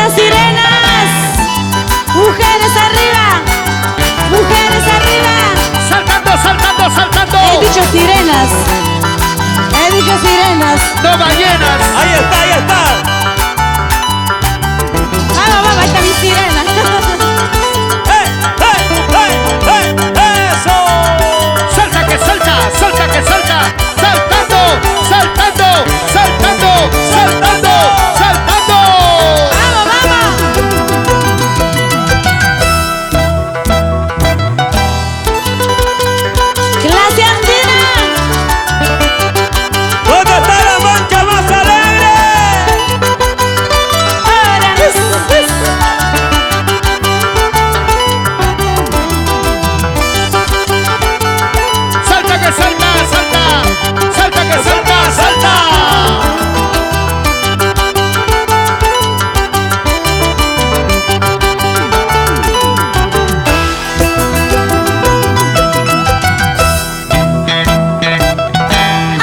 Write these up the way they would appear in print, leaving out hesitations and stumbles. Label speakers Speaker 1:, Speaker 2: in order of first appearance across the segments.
Speaker 1: dicho sirenas. Mujeres arriba. Mujeres arriba.
Speaker 2: Saltando, saltando, saltando.
Speaker 1: He dicho sirenas. He dicho sirenas.
Speaker 2: No ballenas.
Speaker 3: Ahí está, ahí está.
Speaker 1: Vamos, vamos, ahí está mi sirena.
Speaker 3: ¡Eso!
Speaker 2: Salta que salta, salta que salta. Saltando, saltando, saltando, saltando, saltando.
Speaker 1: Vamos, vamos. Clase andina.
Speaker 3: ¿Dónde está la mancha más alegre?
Speaker 1: Ahora.
Speaker 2: Salta que salta, salta. Salta que salta, salta.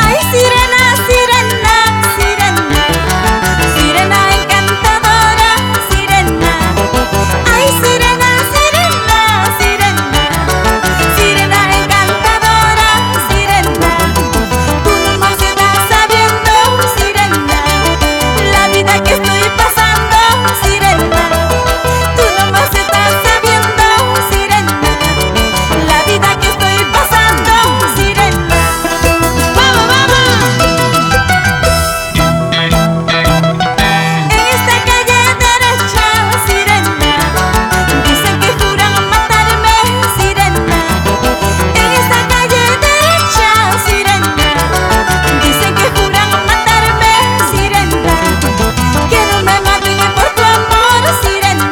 Speaker 1: Ay, sirena, sirena, sirena, sirena encantadora, sirena. Ay, sirena, sirena, sirena, sirena encantadora, sirena. Tú nomás estás sabiendo, sirena, la vida que estoy pasando, sirena. Tú nomás estás sabiendo, sirena, la vida que estoy pasando, sirena. ¡Vamos, vamos! En esta calle derecha, sirena, dicen que juran matarme, sirena. En esta calle derecha, sirena, dicen que juran matarme, sirena. Que no me maten por tu amor, sirena.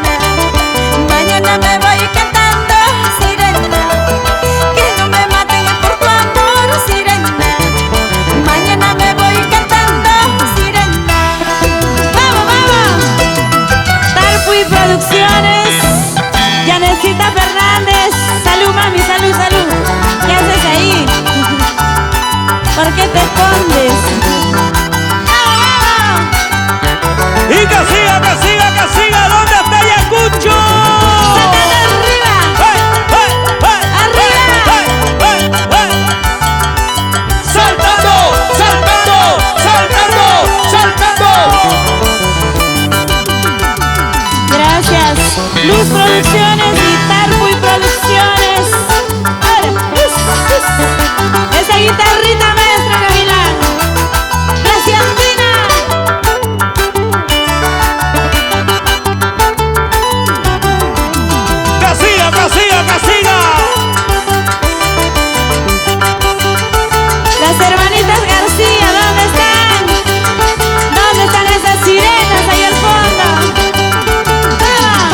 Speaker 1: Mañana me voy cantando, sirena. Que no me maten por tu amor, sirena. Mañana me voy cantando, sirena. ¡Vamos, vamos! Tarpuy Producciones, Yanecita Fernández. Salud, mami, salud, salud. ¿Qué haces ahí? ¿Por qué te escondes? ¡Vamos, vamos!
Speaker 3: Y que siga, que siga, que siga. ¿Dónde está Ayacucho?
Speaker 1: ¡Saltando arriba! ¡Arriba!
Speaker 2: Saltando, saltando, saltando, saltando.
Speaker 1: Gracias. Luz Producciones y Tarpuy Producciones. Ahora. Esa guitarrita maestra Gavilán. Gracias, Andina.
Speaker 3: Que siga, que siga, que siga.
Speaker 1: Las hermanitas García, ¿dónde están? ¿Dónde están esas sirenas ahí al fondo? ¡Vamos!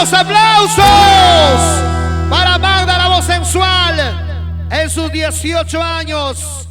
Speaker 2: los aplausos para Magda, la voz sensual, en sus 18 años.